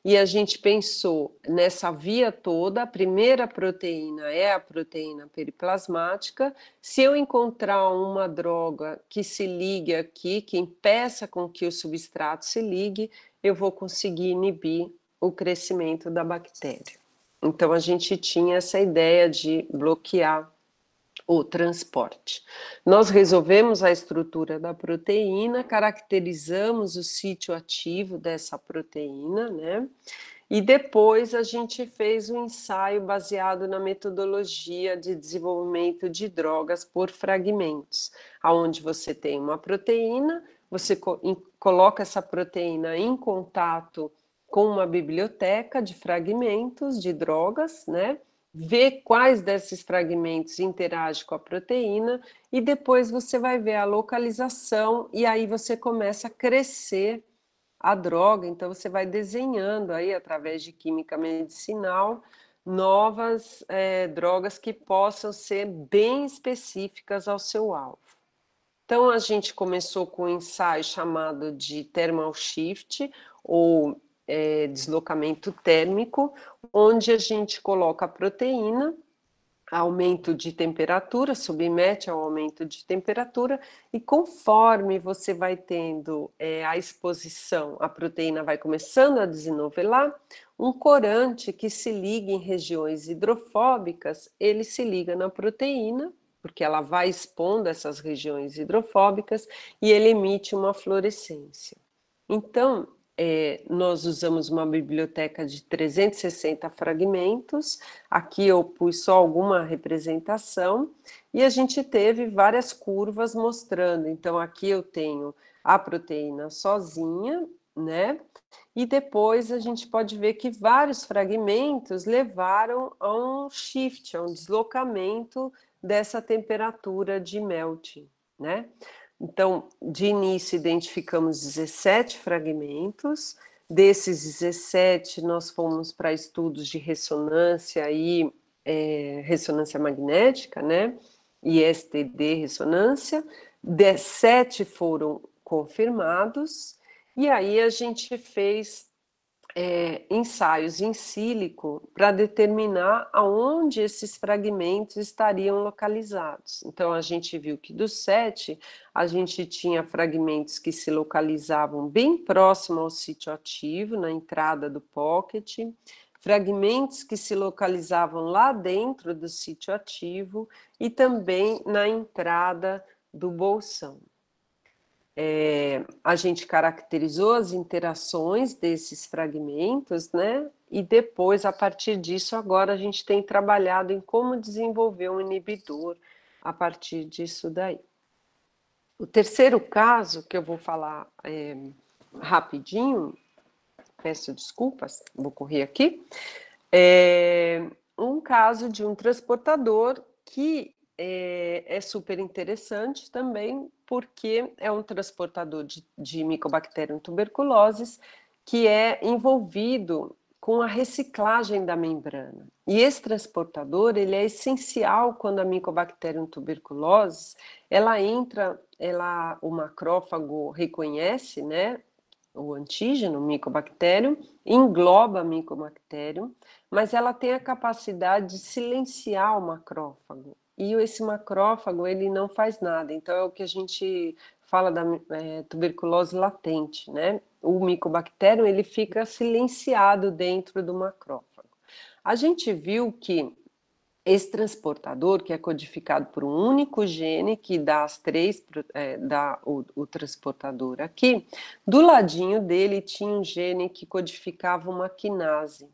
A: E a gente pensou nessa via toda, a primeira proteína é a proteína periplasmática. Se eu encontrar uma droga que se ligue aqui, que impeça com que o substrato se ligue, eu vou conseguir inibir o crescimento da bactéria. Então, a gente tinha essa ideia de bloquear o transporte. Nós resolvemos a estrutura da proteína, caracterizamos o sítio ativo dessa proteína, né? E depois a gente fez um ensaio baseado na metodologia de desenvolvimento de drogas por fragmentos, aonde você tem uma proteína, você coloca essa proteína em contato com uma biblioteca de fragmentos de drogas, né? Vê quais desses fragmentos interagem com a proteína e depois você vai ver a localização e aí você começa a crescer a droga. Então você vai desenhando aí através de química medicinal novas drogas que possam ser bem específicas ao seu alvo. Então a gente começou com um ensaio chamado de thermal shift ou deslocamento térmico, onde a gente coloca a proteína, aumento de temperatura, submete ao aumento de temperatura, e conforme você vai tendo a exposição, a proteína vai começando a desenovelar, um corante que se liga em regiões hidrofóbicas, ele se liga na proteína, porque ela vai expondo essas regiões hidrofóbicas, e ele emite uma fluorescência. Então, nós usamos uma biblioteca de 360 fragmentos, aqui eu pus só alguma representação, e a gente teve várias curvas mostrando, então aqui eu tenho a proteína sozinha, né? E depois a gente pode ver que vários fragmentos levaram a um shift, a um deslocamento dessa temperatura de melting, né? Então, de início, identificamos 17 fragmentos. Desses 17, nós fomos para estudos de ressonância e ressonância magnética, né? E STD ressonância. 7 foram confirmados. E aí a gente fez ensaios em sílico para determinar aonde esses fragmentos estariam localizados. Então, a gente viu que dos 7, a gente tinha fragmentos que se localizavam bem próximo ao sítio ativo, na entrada do pocket, fragmentos que se localizavam lá dentro do sítio ativo e também na entrada do bolsão. A gente caracterizou as interações desses fragmentos, né? E depois, a partir disso, agora a gente tem trabalhado em como desenvolver um inibidor a partir disso daí. O terceiro caso, que eu vou falar rapidinho, peço desculpas, vou correr aqui, é um caso de um transportador que é super interessante também, porque é um transportador de Mycobacterium tuberculosis que é envolvido com a reciclagem da membrana. E esse transportador, ele é essencial quando a Mycobacterium tuberculosis, ela entra, o macrófago reconhece, né, o antígeno, o Mycobacterium, engloba a Mycobacterium, mas ela tem a capacidade de silenciar o macrófago. E esse macrófago, ele não faz nada. Então, é o que a gente fala da tuberculose latente, né? O Mycobacterium, ele fica silenciado dentro do macrófago. A gente viu que esse transportador, que é codificado por um único gene, que dá as três, dá o transportador aqui, do ladinho dele tinha um gene que codificava uma quinase.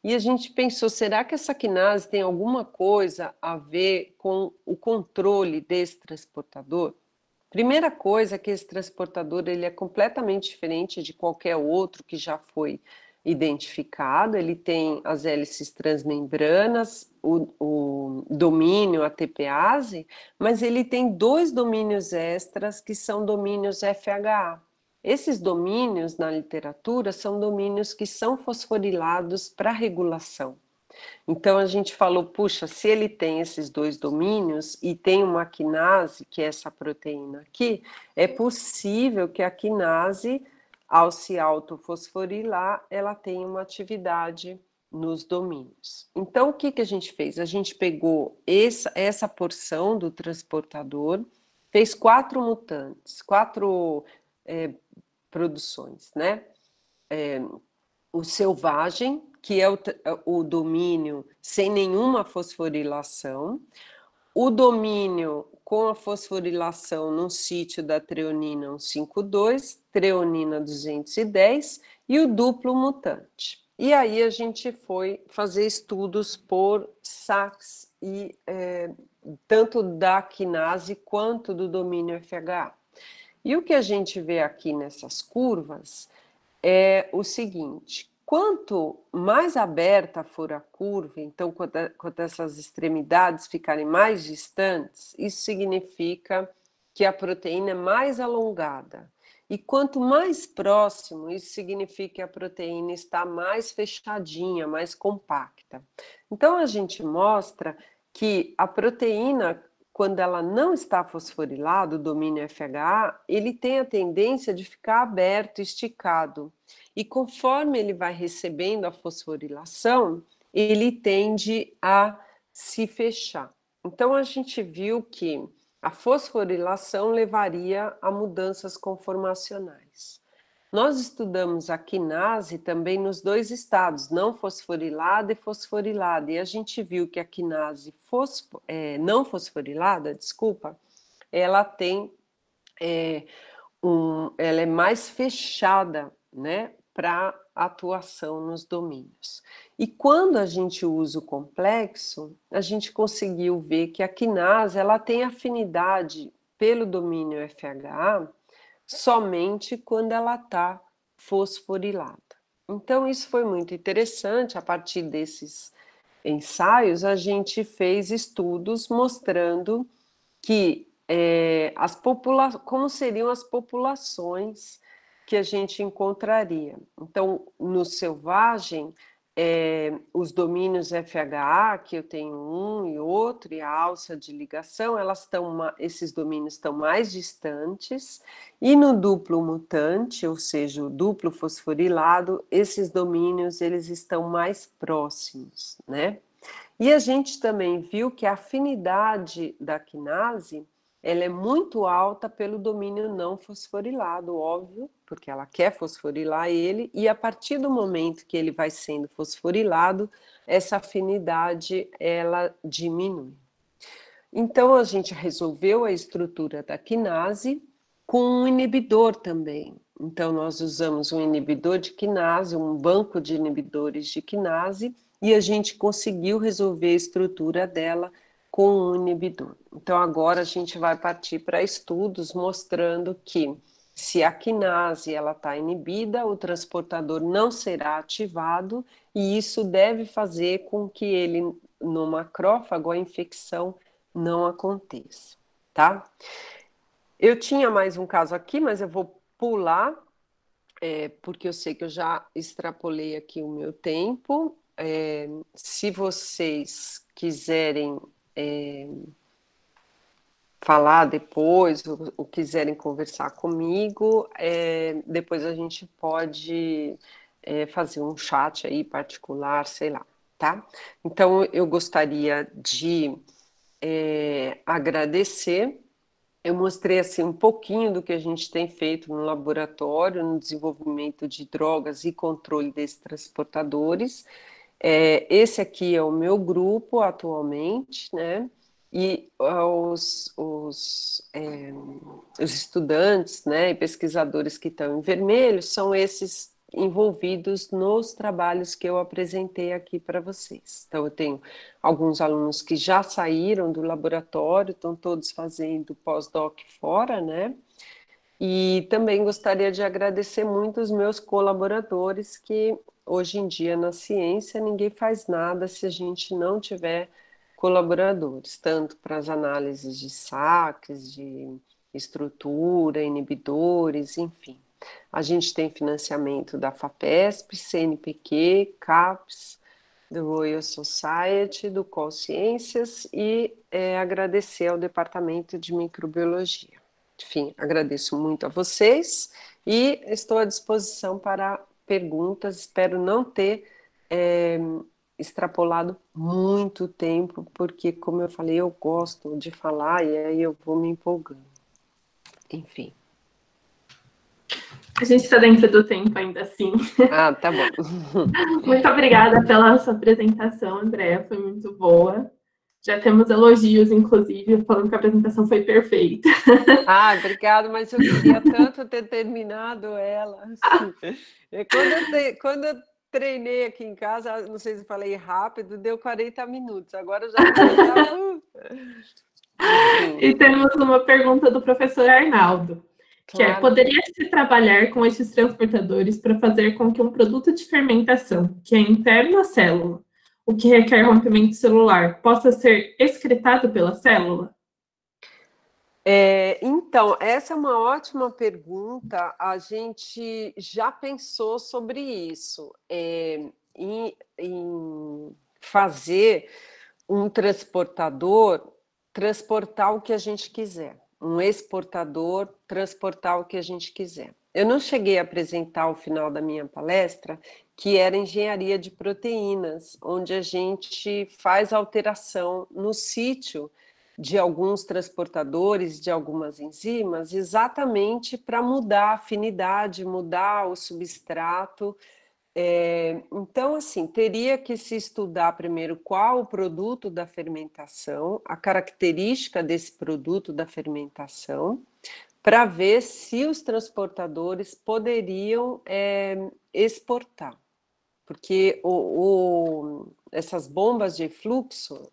A: E a gente pensou, será que essa quinase tem alguma coisa a ver com o controle desse transportador? Primeira coisa é que esse transportador ele é completamente diferente de qualquer outro que já foi identificado. Ele tem as hélices transmembranas, o domínio ATPase, mas ele tem 2 domínios extras que são domínios FHA. Esses domínios na literatura são domínios que são fosforilados para regulação. Então a gente falou, puxa, se ele tem esses 2 domínios e tem uma quinase, que é essa proteína aqui, é possível que a quinase, ao se autofosforilar, ela tenha uma atividade nos domínios. Então o que a gente fez? A gente pegou essa porção do transportador, fez 4 mutantes, 4 produções, né? O selvagem, que é o domínio sem nenhuma fosforilação, o domínio com a fosforilação no sítio da treonina 152, treonina 210 e o duplo mutante. E aí a gente foi fazer estudos por SACs, e tanto da quinase quanto do domínio FHA. E o que a gente vê aqui nessas curvas é o seguinte: quanto mais aberta for a curva, então quando essas extremidades ficarem mais distantes, isso significa que a proteína é mais alongada. E quanto mais próximo, isso significa que a proteína está mais fechadinha, mais compacta. Então a gente mostra que a proteína, quando ela não está fosforilada, o domínio FHA, ele tem a tendência de ficar aberto, esticado. E conforme ele vai recebendo a fosforilação, ele tende a se fechar. Então, a gente viu que a fosforilação levaria a mudanças conformacionais. Nós estudamos a quinase também nos 2 estados, não fosforilada e fosforilada, e a gente viu que a quinase não fosforilada, ela tem ela é mais fechada, né, para atuação nos domínios. E quando a gente usa o complexo, a gente conseguiu ver que a quinase ela tem afinidade pelo domínio FHA somente quando ela está fosforilada. Então, isso foi muito interessante. A partir desses ensaios, a gente fez estudos mostrando que como seriam as populações que a gente encontraria. Então, no selvagem, os domínios FHA, que eu tenho um e outro, e a alça de ligação, esses domínios estão mais distantes, e no duplo mutante, ou seja, o duplo fosforilado, esses domínios eles estão mais próximos, né? E a gente também viu que a afinidade da quinase ela é muito alta pelo domínio não fosforilado, óbvio, porque ela quer fosforilar ele, e a partir do momento que ele vai sendo fosforilado, essa afinidade ela diminui. Então a gente resolveu a estrutura da quinase com um inibidor também. Então nós usamos um inibidor de quinase, um banco de inibidores de quinase, e a gente conseguiu resolver a estrutura dela com um inibidor. Então agora a gente vai partir para estudos mostrando que se a quinase ela está inibida, o transportador não será ativado, e isso deve fazer com que ele, no macrófago, a infecção não aconteça, tá? Eu tinha mais um caso aqui, mas eu vou pular. porque eu sei que eu já extrapolei aqui o meu tempo. Se vocês quiserem falar depois, ou quiserem conversar comigo, depois a gente pode fazer um chat aí particular, sei lá, tá? Então, eu gostaria de agradecer. Eu mostrei assim um pouquinho do que a gente tem feito no laboratório, no desenvolvimento de drogas e controle desses transportadores. Esse aqui é o meu grupo atualmente, né? E os estudantes, né, e pesquisadores que estão em vermelho são esses envolvidos nos trabalhos que eu apresentei aqui para vocês. Então, eu tenho alguns alunos que já saíram do laboratório, estão todos fazendo pós-doc fora, né? E também gostaria de agradecer muito os meus colaboradores, que hoje em dia na ciência ninguém faz nada se a gente não tiver colaboradores, tanto para as análises de saques, de estrutura, inibidores, enfim. A gente tem financiamento da FAPESP, CNPq, CAPES, do Royal Society, do Colciências e agradecer ao Departamento de Microbiologia. Enfim, agradeço muito a vocês e estou à disposição para perguntas. Espero não ter extrapolado muito tempo, porque, como eu falei, eu gosto de falar e aí eu vou me empolgando. Enfim.
C: A gente está dentro do tempo ainda assim.
A: Ah, tá bom.
C: Muito obrigada pela sua apresentação, Andréa, foi muito boa. Já temos elogios, inclusive, falando que a apresentação foi perfeita.
A: Ah, obrigado, mas eu queria tanto ter terminado ela. Quando eu treinei aqui em casa, não sei se eu falei rápido, deu 40 minutos. Agora já
C: E temos uma pergunta do professor Arnaldo, que
A: claro.
C: poderia-se trabalhar com esses transportadores para fazer com que um produto de fermentação, que é interno à célula, o que requer rompimento celular, possa ser excretado pela célula?
A: Então, essa é uma ótima pergunta. A gente já pensou sobre isso, em fazer um transportador transportar o que a gente quiser, um exportador transportar o que a gente quiser. Eu não cheguei a apresentar ao final da minha palestra, que era engenharia de proteínas, onde a gente faz alteração no sítio de alguns transportadores, de algumas enzimas, exatamente para mudar a afinidade, mudar o substrato. Então, assim, teria que se estudar primeiro qual o produto da fermentação, a característica desse produto da fermentação, para ver se os transportadores poderiam exportar. Porque essas bombas de fluxo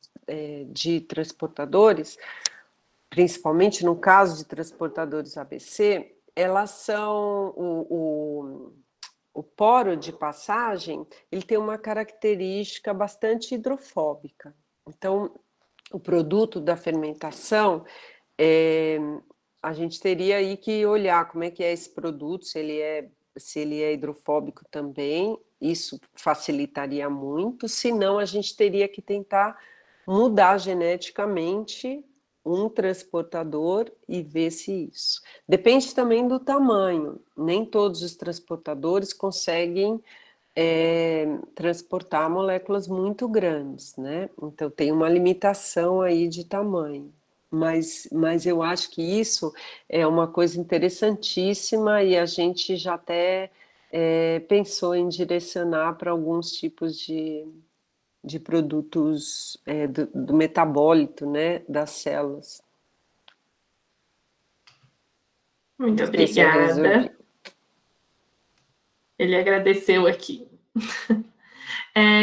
A: de transportadores, principalmente no caso de transportadores ABC, elas são o poro de passagem, ele tem uma característica bastante hidrofóbica. Então, o produto da fermentação, a gente teria aí que olhar como é que é esse produto, se ele é hidrofóbico também, isso facilitaria muito, senão a gente teria que tentar mudar geneticamente um transportador e ver se isso. Depende também do tamanho, nem todos os transportadores conseguem transportar moléculas muito grandes, né? Então tem uma limitação aí de tamanho. Mas eu acho que isso é uma coisa interessantíssima e a gente já até pensou em direcionar para alguns tipos de produtos do metabólito, né, das células.
C: Muito obrigada. Ele agradeceu aqui.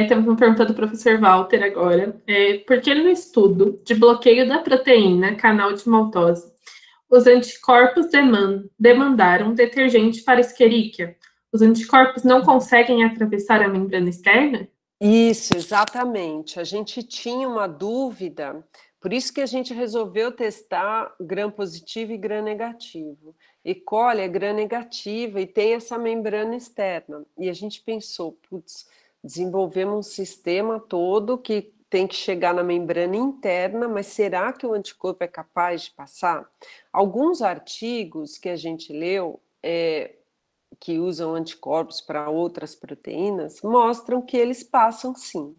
C: Temos uma pergunta do professor Walter agora. Por que no estudo de bloqueio da proteína canal de maltose, os anticorpos demandaram detergente para Escherichia? Os anticorpos não conseguem atravessar a membrana externa?
A: Isso, exatamente. A gente tinha uma dúvida, por isso que a gente resolveu testar gram positivo e gram negativo. E. coli é gram-negativa e tem essa membrana externa. E a gente pensou, putz, desenvolvemos um sistema todo que tem que chegar na membrana interna, mas será que o anticorpo é capaz de passar? Alguns artigos que a gente leu, que usam anticorpos para outras proteínas, mostram que eles passam sim,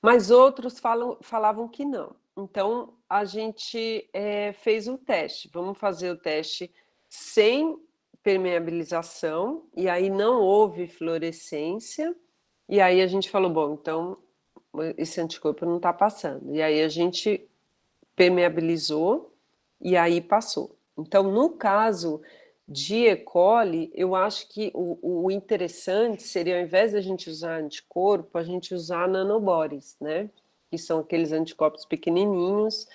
A: mas outros falavam que não. Então, a gente fez um teste. Vamos fazer o teste sem permeabilização, e aí não houve fluorescência, e aí a gente falou, bom, então esse anticorpo não está passando. E aí a gente permeabilizou, e aí passou. Então, no caso de E. coli, eu acho que o interessante seria, ao invés da gente usar anticorpo, a gente usar nanobodies, né? Que são aqueles anticorpos pequenininhos,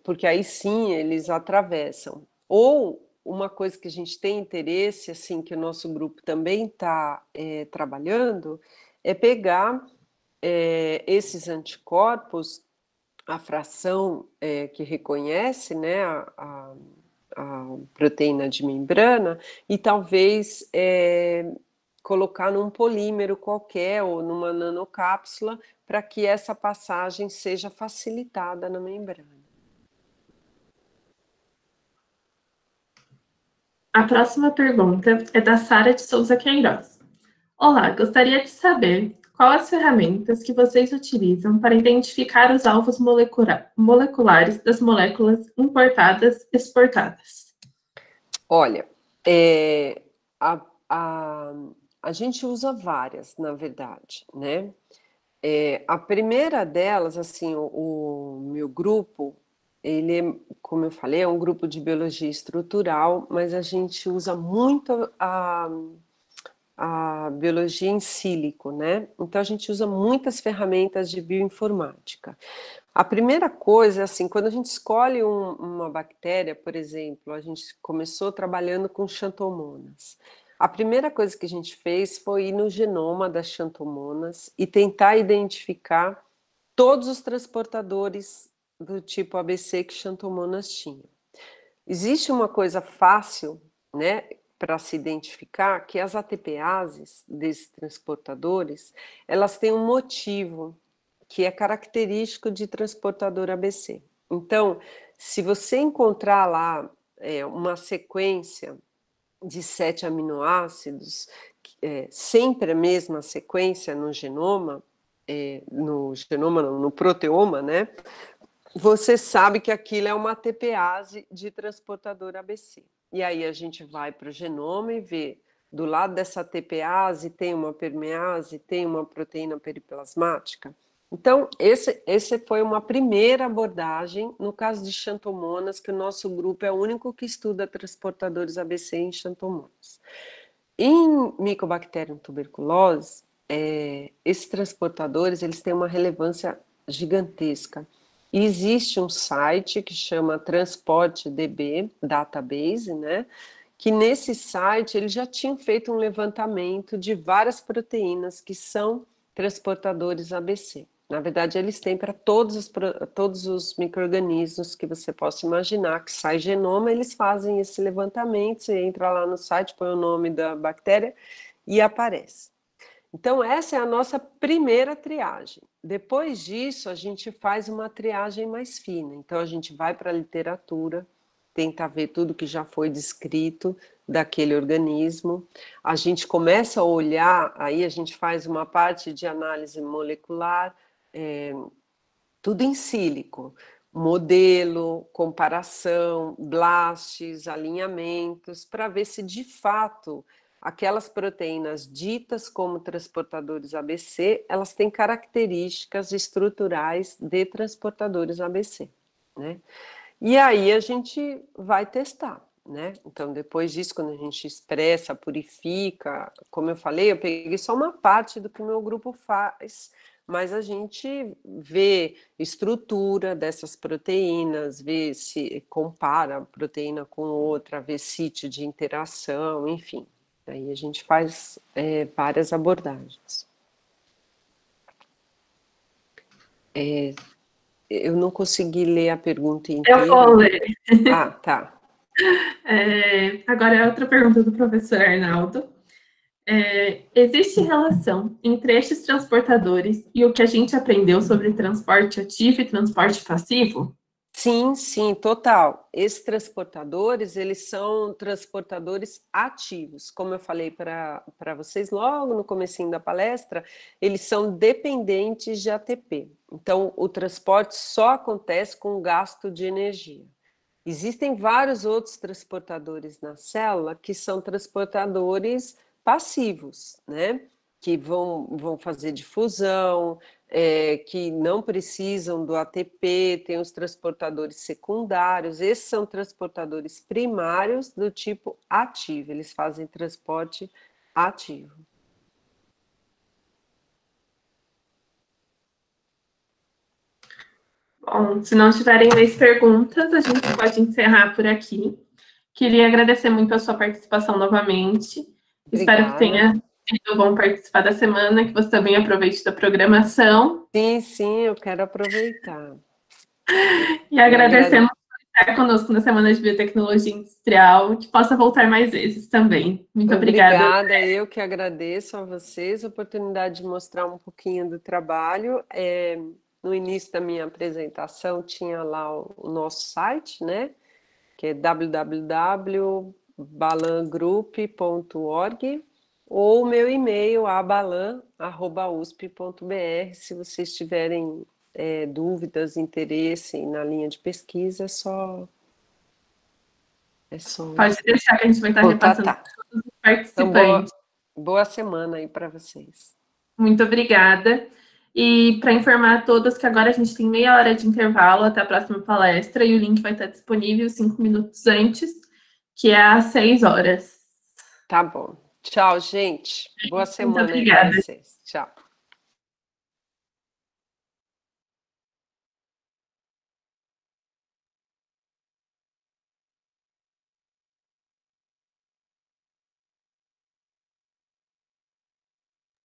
A: porque aí sim eles atravessam. Ou uma coisa que a gente tem interesse, assim, que o nosso grupo também está trabalhando, é pegar esses anticorpos, a fração que reconhece, né, a proteína de membrana, e talvez colocar num polímero qualquer ou numa nanocápsula para que essa passagem seja facilitada na membrana.
C: A próxima pergunta é da Sara de Souza Queiroz. Olá, gostaria de saber quais as ferramentas que vocês utilizam para identificar os alvos moleculares das moléculas importadas exportadas.
A: Olha, a gente usa várias, na verdade, né? A primeira delas, assim, o meu grupo, ele, como eu falei, é um grupo de biologia estrutural, mas a gente usa muito a biologia em sílico, né? Então a gente usa muitas ferramentas de bioinformática. A primeira coisa é assim, quando a gente escolhe uma bactéria, por exemplo, a gente começou trabalhando com xantomonas. A primeira coisa que a gente fez foi ir no genoma das xantomonas e tentar identificar todos os transportadores do tipo ABC que xantomonas tinham. Existe uma coisa fácil, né, para se identificar, que as ATPases desses transportadores, elas têm um motivo que é característico de transportador ABC. Então, se você encontrar lá uma sequência de 7 aminoácidos, sempre a mesma sequência no genoma, no proteoma, né? Você sabe que aquilo é uma ATPase de transportador ABC. E aí a gente vai para o genoma e vê, do lado dessa ATPase tem uma permease, tem uma proteína periplasmática. Então, esse foi uma primeira abordagem, no caso de xantomonas, que o nosso grupo é o único que estuda transportadores ABC em xantomonas. Em Mycobacterium tuberculose, esses transportadores eles têm uma relevância gigantesca. E existe um site que chama TransportDB Database, né? Que nesse site eles já tinham feito um levantamento de várias proteínas que são transportadores ABC. Na verdade, eles têm para todos os micro-organismos que você possa imaginar, que sai genoma, eles fazem esse levantamento, você entra lá no site, põe o nome da bactéria e aparece. Então, essa é a nossa primeira triagem. Depois disso, a gente faz uma triagem mais fina. Então, a gente vai para a literatura, tenta ver tudo que já foi descrito daquele organismo. A gente começa a olhar, aí a gente faz uma parte de análise molecular, tudo em sílico. Modelo, comparação, blasts, alinhamentos, para ver se de fato aquelas proteínas ditas como transportadores ABC, elas têm características estruturais de transportadores ABC, né? E aí a gente vai testar, né? Então, depois disso, quando a gente expressa, purifica, como eu falei, eu peguei só uma parte do que o meu grupo faz, mas a gente vê estrutura dessas proteínas, vê se compara proteína com outra, vê sítio de interação, enfim. Aí a gente faz várias abordagens. Eu não consegui ler a pergunta inteira.
C: Eu vou ler.
A: Ah, tá.
C: Agora é outra pergunta do professor Arnaldo. Existe relação entre estes transportadores e o que a gente aprendeu sobre transporte ativo e transporte passivo?
A: Sim, sim, total. Esses transportadores, eles são transportadores ativos. Como eu falei para vocês logo no comecinho da palestra, eles são dependentes de ATP. Então, o transporte só acontece com gasto de energia. Existem vários outros transportadores na célula que são transportadores passivos, né? Que vão fazer difusão, que não precisam do ATP, tem os transportadores secundários, esses são transportadores primários do tipo ativo, eles fazem transporte ativo.
C: Bom, se não tiverem mais perguntas, a gente pode encerrar por aqui. Queria agradecer muito a sua participação novamente.
A: Obrigada.
C: Espero que tenha sido bom participar da semana, que você também aproveite da programação.
A: Sim, sim, eu quero aproveitar.
C: E agradecemos por estar conosco na Semana de Biotecnologia Industrial, que possa voltar mais vezes também. Muito obrigada.
A: Obrigada, eu que agradeço a vocês a oportunidade de mostrar um pouquinho do trabalho. No início da minha apresentação tinha lá o nosso site, né? Que é www.balangroup.org ou o meu e-mail abalan@usp.br. Se vocês tiverem dúvidas, interesse na linha de pesquisa, é só
C: Pode deixar que a gente vai estar repassando todos os participantes.
A: Então, boa semana aí para vocês.
C: Muito obrigada. E para informar a todos que agora a gente tem meia hora de intervalo até a próxima palestra e o link vai estar disponível 5 minutos antes, que é às 6 horas.
A: Tá bom. Tchau, gente. Boa semana aí para vocês. Tchau.